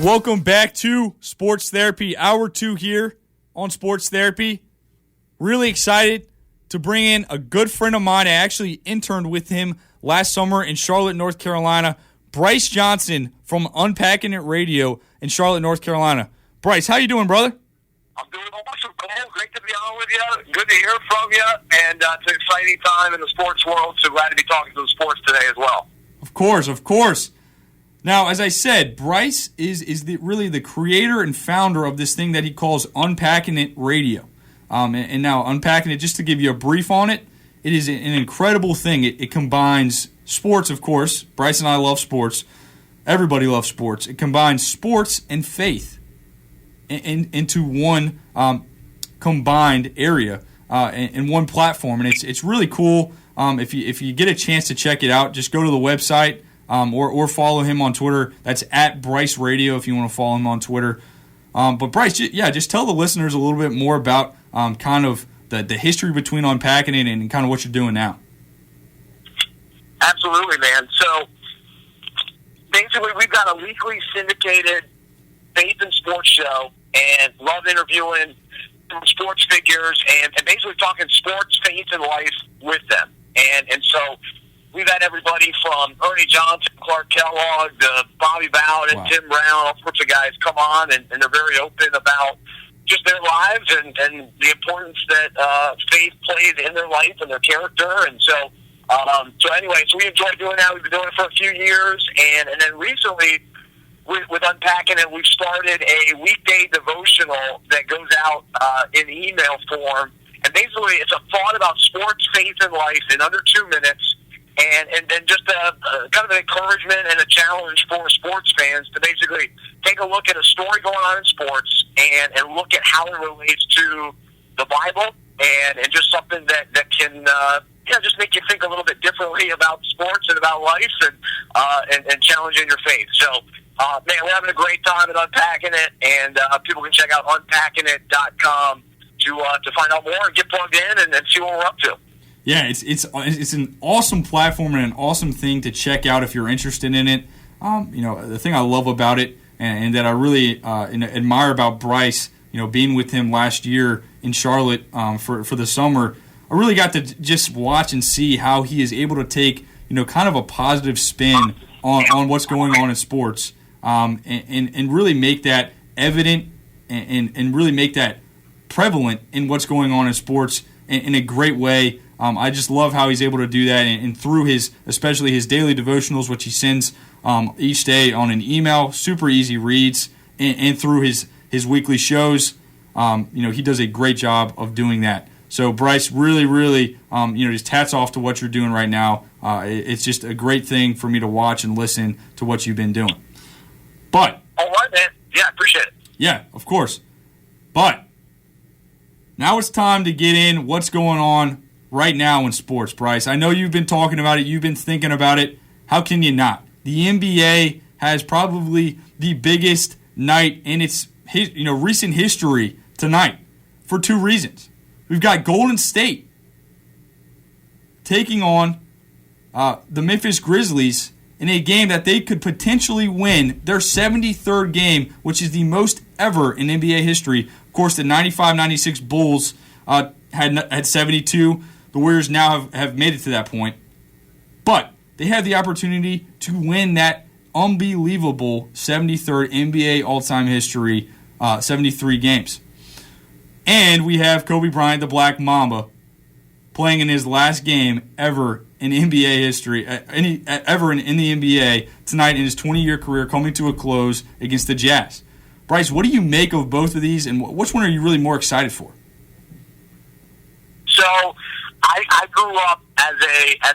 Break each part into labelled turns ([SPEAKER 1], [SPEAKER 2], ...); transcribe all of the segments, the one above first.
[SPEAKER 1] Welcome back to Sports Therapy, Hour 2 here on Sports Therapy. Really excited to bring in a good friend of mine. I actually interned with him last summer in Charlotte, North Carolina. Bryce Johnson from UnPackin'It Radio in Charlotte, North Carolina. Bryce, how you doing, brother?
[SPEAKER 2] I'm doing awesome, Cole. Great to be on with you. Good to hear from you. And it's an exciting time in the sports world, so glad to be talking to the sports today as well.
[SPEAKER 1] Of course. Now, as I said, Bryce is really the creator and founder of this thing that he calls UnPackin'It Radio. And now, Unpacking It, just to give you a brief on it, it is an incredible thing. It combines sports, of course. Bryce and I love sports. Everybody loves sports. It combines sports and faith into one combined area in one platform. And it's really cool. If you get a chance to check it out, just go to the website or follow him on Twitter. That's at Bryce Radio if you want to follow him on Twitter. But Bryce, just tell the listeners a little bit more about kind of the history between Unpacking It and kind of what you're doing now.
[SPEAKER 2] Absolutely, man. So basically, we've got a weekly syndicated faith and sports show, and love interviewing sports figures and basically talking sports, faith, and life with them. And so we've had everybody from Ernie Johnson, Clark Kellogg, Bobby Bowden, Tim Brown, all sorts of guys come on, and they're very open about just their lives and the importance that faith plays in their life and their character. And so anyway, so we enjoy doing that. We've been doing it for a few years, and then recently with Unpacking It, we've started a weekday devotional that goes out in email form. And basically, it's a thought about sports, faith, and life in under 2 minutes. And then just a kind of an encouragement and a challenge for sports fans to basically take a look at a story going on in sports and look at how it relates to the Bible and just something that can just make you think a little bit differently about sports and about life and challenging your faith. So, man, we're having a great time at Unpacking It, and people can check out UnPackin'It.com to find out more and get plugged in and see what we're up to.
[SPEAKER 1] Yeah, it's an awesome platform and an awesome thing to check out if you're interested in it. The thing I love about it and that I really admire about Bryce, being with him last year in Charlotte for the summer, I really got to just watch and see how he is able to take kind of a positive spin on what's going on in sports and really make that evident and really make that prevalent in what's going on in sports in a great way. I just love how he's able to do that, and through especially his daily devotionals, which he sends each day on an email, super easy reads, and through his weekly shows, he does a great job of doing that. So Bryce, really, just hats off to what you're doing right now. It's just a great thing for me to watch and listen to what you've been doing. But
[SPEAKER 2] all right, man. Yeah, I appreciate it.
[SPEAKER 1] Yeah, of course. But now it's time to get in what's going on right now in sports, Bryce. I know you've been talking about it. You've been thinking about it. How can you not? The NBA has probably the biggest night in its recent history tonight for two reasons. We've got Golden State taking on the Memphis Grizzlies in a game that they could potentially win, their 73rd game, which is the most ever in NBA history. Of course, the 95-96 Bulls had 72. The Warriors now have made it to that point. But they have the opportunity to win that unbelievable 73rd NBA all-time history, 73 games. And we have Kobe Bryant, the Black Mamba, playing in his last game ever in NBA history, ever in the NBA tonight in his 20-year career, coming to a close against the Jazz. Bryce, what do you make of both of these, and which one are you really more excited for?
[SPEAKER 2] So I grew up as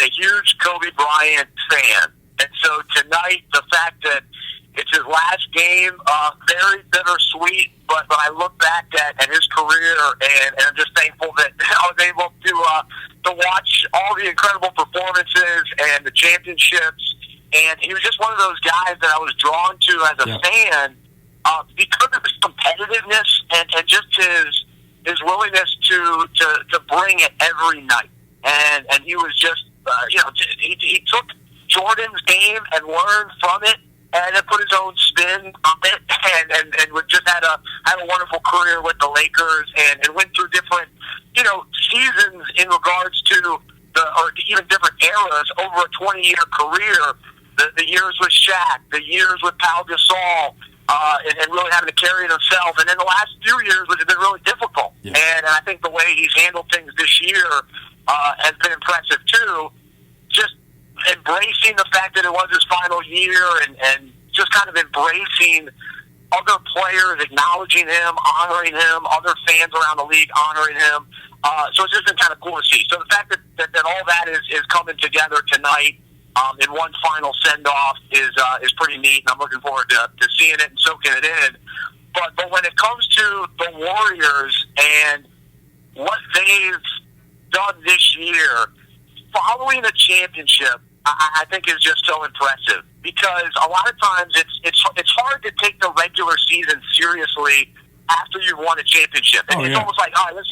[SPEAKER 2] a huge Kobe Bryant fan, and so tonight the fact that it's his last game, very bittersweet. But I look back at his career, and I'm just thankful that I was able to watch all the incredible performances and the championships. And he was just one of those guys that I was drawn to as a fan because of his competitiveness and just his willingness to bring it every night. And he was just he took Jordan's game and learned from it, and then put his own spin on it, and just had a wonderful career with the Lakers and went through different, seasons in regards to or even different eras over a 20-year career. The years with Shaq, the years with Pau Gasol, and really having to carry it himself. And then the last few years, which have been really difficult. Yeah. And I think the way he's handled things this year has been impressive too. Just embracing the fact that it was his final year and just kind of embracing other players, acknowledging him, honoring him, other fans around the league honoring him. So it's just been kind of cool to see. So the fact that all that is coming together tonight in one final send-off is pretty neat, and I'm looking forward to seeing it and soaking it in. But when it comes to the Warriors and what they've done this year, following a championship, I think is just so impressive, because a lot of times it's hard to take the regular season seriously after you've won a championship. And it's almost like, all right, let's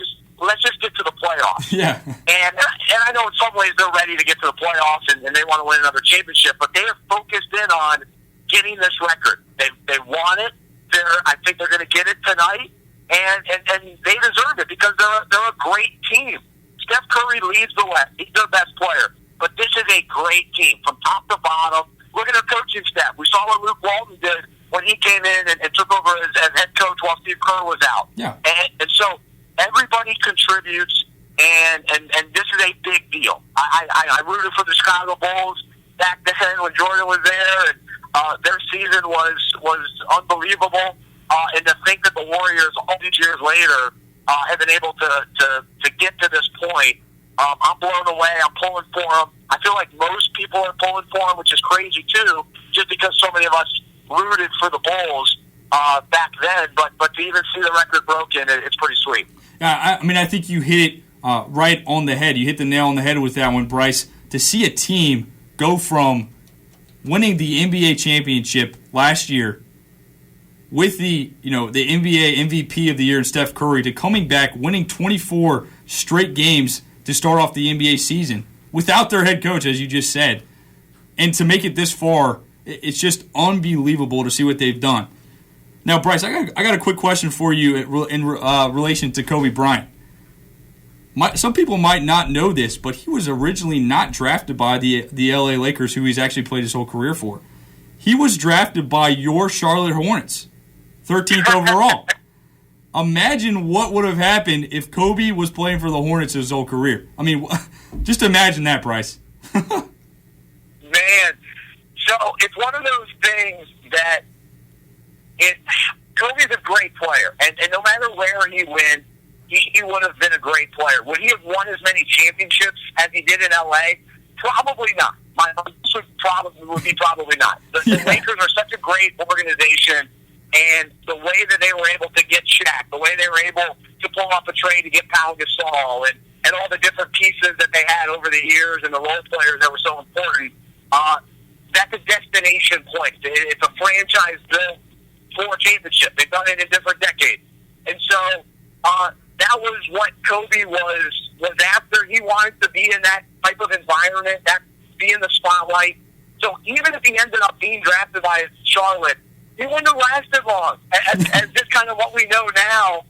[SPEAKER 2] just get to the playoffs.
[SPEAKER 1] Yeah.
[SPEAKER 2] And I know in some ways they're ready to get to the playoffs and they want to win another championship, but they are focused in on getting this record. They want it. I think they're going to get it tonight, and they deserve it because they're a great team. Steph Curry leads the West. He's their best player. But this is a great team from top to bottom. Look at their coaching staff. We saw what Luke Walton did when he came in and took over as head coach while Steve Kerr was out.
[SPEAKER 1] Yeah.
[SPEAKER 2] And so everybody contributes, and this is a big deal. I rooted for the Chicago Bulls back then when Jordan was there, and their season was unbelievable. And to think that the Warriors all these years later have been able to get to this point, I'm blown away. I'm pulling for them. I feel like most people are pulling for them, which is crazy too, just because so many of us rooted for the Bulls back then. But to even see the record broken, it's pretty sweet.
[SPEAKER 1] I mean, I think you hit it right on the head. You hit the nail on the head with that one, Bryce. To see a team go from winning the NBA championship last year with the NBA MVP of the year in Steph Curry to coming back, winning 24 straight games to start off the NBA season without their head coach, as you just said, and to make it this far, it's just unbelievable to see what they've done. Now, Bryce, I got a quick question for you in relation to Kobe Bryant. Some people might not know this, but he was originally not drafted by the LA Lakers, who he's actually played his whole career for. He was drafted by your Charlotte Hornets, 13th overall. Imagine what would have happened if Kobe was playing for the Hornets his whole career. I mean, just imagine that, Bryce.
[SPEAKER 2] Man, so it's one of those things that Kobe's a great player, and no matter where he went, he would have been a great player. Would he have won as many championships as he did in L.A.? Probably not. My answer would be probably not. The Lakers are such a great organization, and the way that they were able to get Shaq, the way they were able to pull off a trade to get Pau Gasol, and all the different pieces that they had over the years and the role players that were so important, that's a destination place. It's a franchise built for a championship. They've done it in different decades. And so that was what Kobe was after. He wanted to be in that type of environment, be in the spotlight. So even if he ended up being drafted by Charlotte, he wouldn't have lasted long. As just kind of what we know now,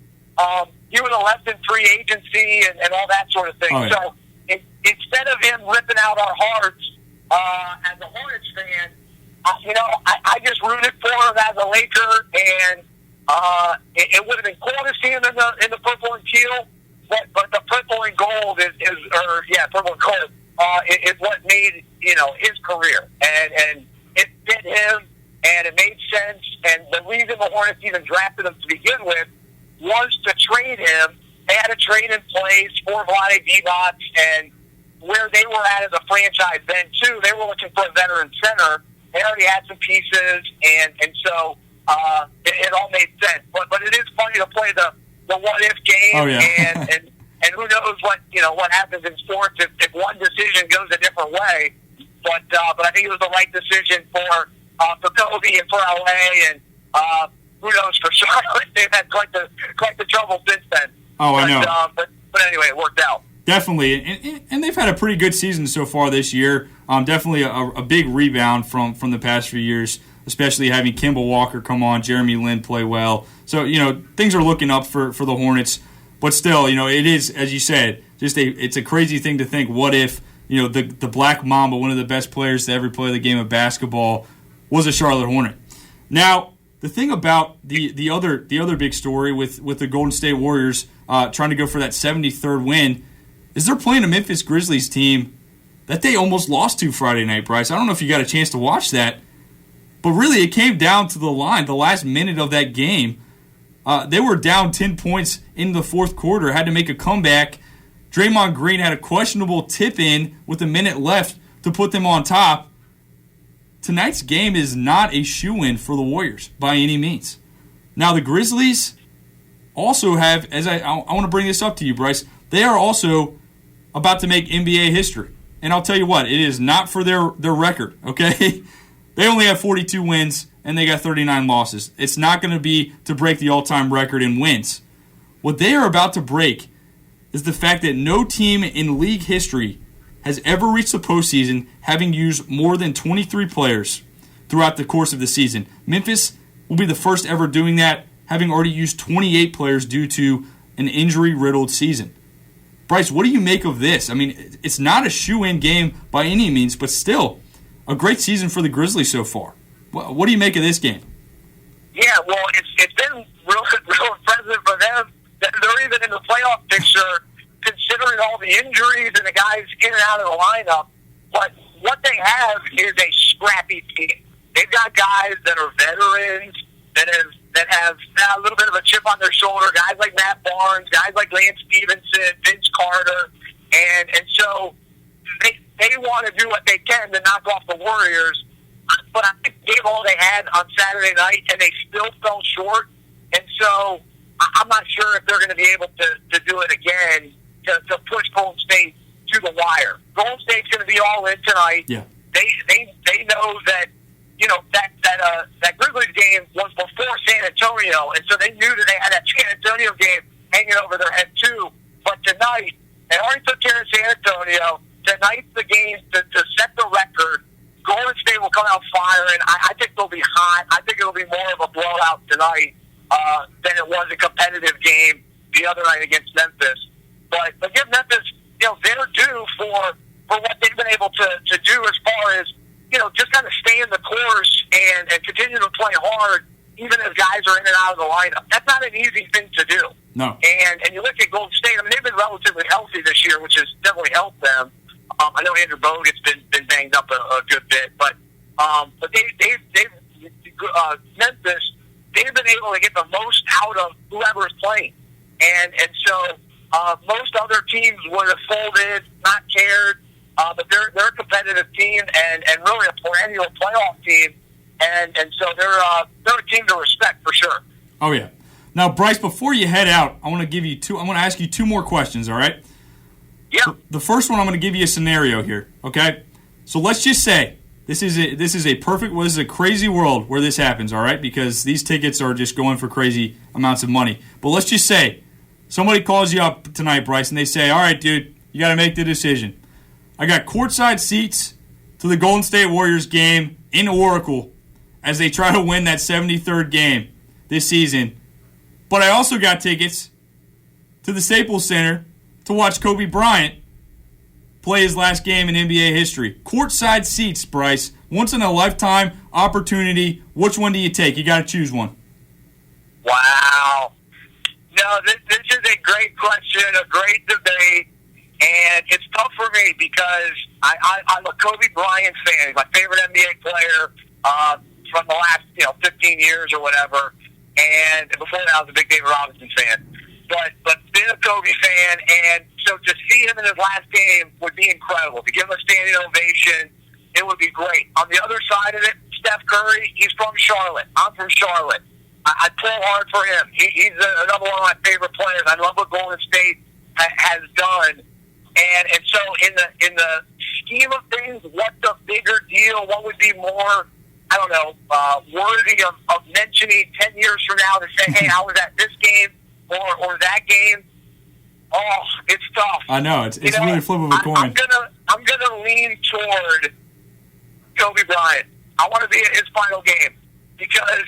[SPEAKER 2] he would have left in free agency and all that sort of thing.
[SPEAKER 1] Oh, yeah.
[SPEAKER 2] So instead of him ripping out our hearts as a Hornets fan, I just rooted for him as a Laker, and it would have been cool to see him in the purple and teal, but the purple and gold purple and gold is what made his career, and it fit him, and it made sense. And the reason the Hornets even drafted him to begin with was to trade him. They had a trade in place for Vlade Divac, and where they were at as a franchise then too, they were looking for a veteran center. They already had some pieces, and so it all made sense. But it is funny to play the what if game,
[SPEAKER 1] oh, yeah.
[SPEAKER 2] and who knows what happens in sports if one decision goes a different way. But I think it was the right decision for Kobe and for LA, and who knows for Charlotte. They've had quite the trouble since then.
[SPEAKER 1] Oh, I know.
[SPEAKER 2] But anyway, it worked out.
[SPEAKER 1] Definitely, and they've had a pretty good season so far this year. Definitely a big rebound from the past few years. especially having Kimball Walker come on, Jeremy Lin play well. So, things are looking up for the Hornets. But still, it is, as you said, it's a crazy thing to think, what if, the Black Mamba, one of the best players to ever play the game of basketball, was a Charlotte Hornet. Now, the thing about the other big story with the Golden State Warriors trying to go for that 73rd win is they're playing a Memphis Grizzlies team that they almost lost to Friday night, Bryce. I don't know if you got a chance to watch that, but really it came down to the line, the last minute of that game. They were down 10 points in the fourth quarter, had to make a comeback. Draymond Green had a questionable tip-in with a minute left to put them on top. Tonight's game is not a shoo-in for the Warriors by any means. Now, the Grizzlies also have, I want to bring this up to you, Bryce, they are also about to make NBA history. And I'll tell you what, it is not for their record, okay? They only have 42 wins, and they got 39 losses. It's not going to be to break the all-time record in wins. What they are about to break is the fact that no team in league history has ever reached the postseason having used more than 23 players throughout the course of the season. Memphis will be the first ever doing that, having already used 28 players due to an injury-riddled season. Bryce, what do you make of this? I mean, it's not a shoe-in game by any means, but still a great season for the Grizzlies so far. What do you make of this game?
[SPEAKER 2] Yeah, well, it's been real impressive for them. They're even in the playoff picture, considering all the injuries and the guys in and out of the lineup. But what they have is a scrappy team. They've got guys that are veterans, that have a little bit of a chip on their shoulder, guys like Matt Barnes, guys like Lance Stevenson, Vince Carter, and so they want to do what they can to knock off the Warriors. But I think they gave all they had on Saturday night, and they still fell short. And so I'm not sure if they're going to be able to do it again to push Golden State to the wire. Golden State's going to be all in tonight.
[SPEAKER 1] Yeah.
[SPEAKER 2] They know that that Grizzlies game was before San Antonio, and so they knew that they had that San Antonio game hanging over their head too. But tonight, they already took care of San Antonio. Tonight's the game to set the record. Golden State will come out firing. I think they'll be hot. I think it'll be more of a blowout tonight than it was a competitive game the other night against Memphis. But give Memphis, their due for what they've been able to do as far as, just kind of stay in the course and continue to play hard, even as guys are in and out of the lineup. That's not an easy thing to do.
[SPEAKER 1] No.
[SPEAKER 2] And you look at Golden State, I mean, they've been relatively healthy this year, which has definitely helped them. I know Andrew Bogut's been banged up a good bit, but Memphis, they've been able to get the most out of whoever is playing. And so most other teams would have folded, not cared, but they're a competitive team and really a perennial playoff team, and so they're a team to respect for sure.
[SPEAKER 1] Oh yeah. Now, Bryce, before you head out, I want to ask you two more questions. All right.
[SPEAKER 2] Yeah.
[SPEAKER 1] So the first one, I'm going to give you a scenario here. Okay. So let's just say this is a crazy world where this happens. All right, because these tickets are just going for crazy amounts of money. But let's just say somebody calls you up tonight, Bryce, and they say, "All right, dude, you got to make the decision. I got courtside seats to the Golden State Warriors game in Oracle as they try to win that 73rd game this season. But I also got tickets to the Staples Center to watch Kobe Bryant play his last game in NBA history." Courtside seats, Bryce. Once in a lifetime opportunity. Which one do you take? You got to choose one.
[SPEAKER 2] Wow. No, this is a great question, a great debate. And it's tough for me because I'm a Kobe Bryant fan. He's my favorite NBA player from the last 15 years or whatever. And before that, I was a big David Robinson fan. But been a Kobe fan, and so to see him in his last game would be incredible. To give him a standing ovation, it would be great. On the other side of it, Steph Curry, he's from Charlotte. I'm from Charlotte. I pull hard for him. He's another one of my favorite players. I love what Golden State has done. And so in the scheme of things, what's a bigger deal? What would be more, I don't know, worthy of mentioning 10 years from now to say, hey, I was at this game or that game? Oh, it's tough.
[SPEAKER 1] I know. It's really a flip of a coin.
[SPEAKER 2] I'm gonna lean toward Kobe Bryant. I want to be at his final game because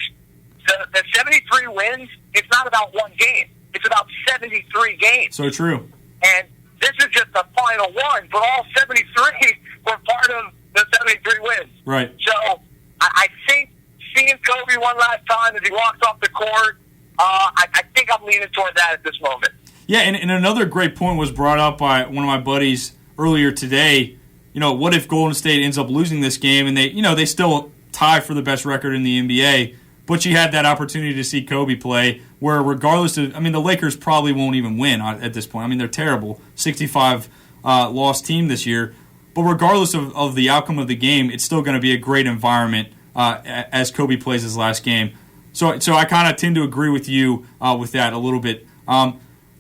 [SPEAKER 2] the 73 wins, it's not about one game. It's about 73 games.
[SPEAKER 1] So true.
[SPEAKER 2] And this is just the final one, but all 73 were part of the 73 wins.
[SPEAKER 1] Right.
[SPEAKER 2] So I think seeing Kobe one last time as he walks off the court, I think I'm leaning toward that at this moment.
[SPEAKER 1] Yeah, and another great point was brought up by one of my buddies earlier today. You know, what if Golden State ends up losing this game and they still tie for the best record in the NBA, but you had that opportunity to see Kobe play where regardless of, I mean, the Lakers probably won't even win at this point. I mean, they're terrible, 65 loss team this year. But regardless of the outcome of the game, it's still going to be a great environment as Kobe plays his last game. So I kind of tend to agree with you with that a little bit.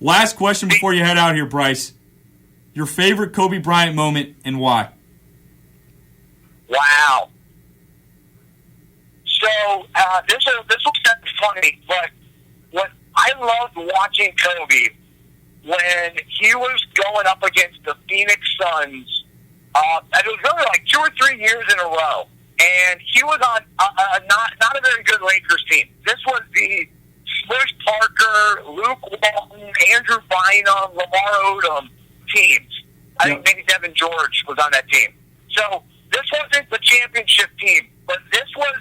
[SPEAKER 1] Last question before you head out here, Bryce. Your favorite Kobe Bryant moment and why?
[SPEAKER 2] Wow. So this will sound funny, but what I loved watching Kobe when he was going up against the Phoenix Suns, it was really like 2 or 3 years in a row, and he was on not a very good Lakers team. This was the Smush Parker, Luke Walton, Andrew Bynum, Lamar Odom teams. I think maybe Devin George was on that team. So this wasn't the championship team, but this was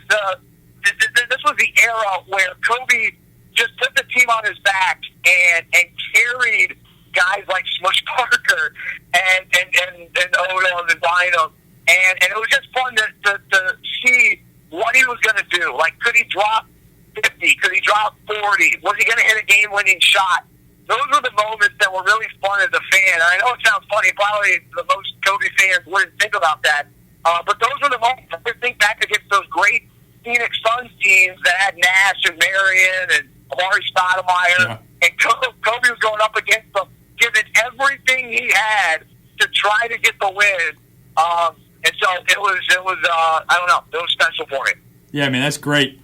[SPEAKER 2] the era where Kobe just put the team on his back and carried guys like Smush Parker and Odom and Bynum, and it was just fun to see what he was going to do. Like, could he drop 50? Could he drop 40? Was he going to hit a game-winning shot? Those were the moments that were really fun as a fan. And I know it sounds funny. Probably the most Kobe fans wouldn't think about that. But those were the moments. I think back against those great Phoenix Suns teams that had Nash and Marion and Amari Stoudemire. Yeah. And Kobe was going up against them, giving everything he had to try to get the win. And so it was I don't know, it was special for me.
[SPEAKER 1] Yeah, man, that's great.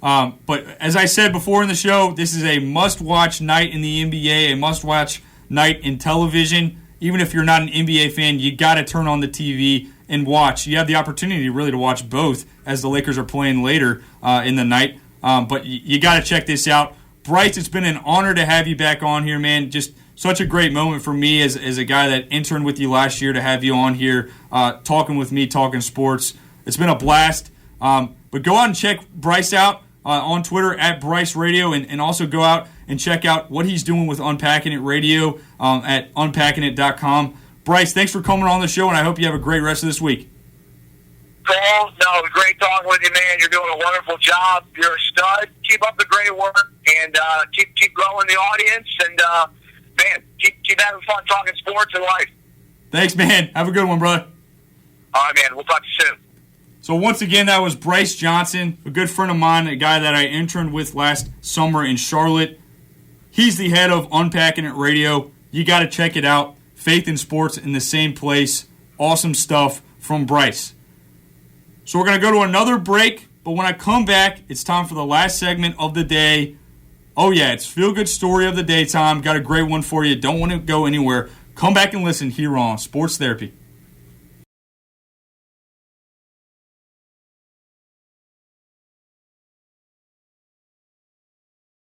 [SPEAKER 1] But as I said before in the show, this is a must-watch night in the NBA, a must-watch night in television. Even if you're not an NBA fan, you got to turn on the TV and watch. You have the opportunity really to watch both as the Lakers are playing later in the night. But you got to check this out. Bryce, it's been an honor to have you back on here, man. Just such a great moment for me as a guy that interned with you last year to have you on here talking with me, talking sports. It's been a blast. But go out and check Bryce out on Twitter at Bryce Radio, and also go out and check out what he's doing with Unpacking It Radio at UnPackin'It.com. Bryce, thanks for coming on the show, and I hope you have a great rest of this week.
[SPEAKER 2] Cole, no, it was great talking with you, man. You're doing a wonderful job. You're a stud. Keep up the great work, and keep growing the audience, and man, keep having fun talking sports and life.
[SPEAKER 1] Thanks, man. Have a good one, brother.
[SPEAKER 2] All right, man. We'll talk to you soon.
[SPEAKER 1] So once again, that was Bryce Johnson, a good friend of mine, a guy that I interned with last summer in Charlotte. He's the head of Unpacking It Radio. You got to check it out. Faith in sports in the same place. Awesome stuff from Bryce. So we're going to go to another break, but when I come back, it's time for the last segment of the day. Oh yeah, it's Feel Good Story of the Day time. Got a great one for you. Don't want to go anywhere. Come back and listen here on Sports Therapy.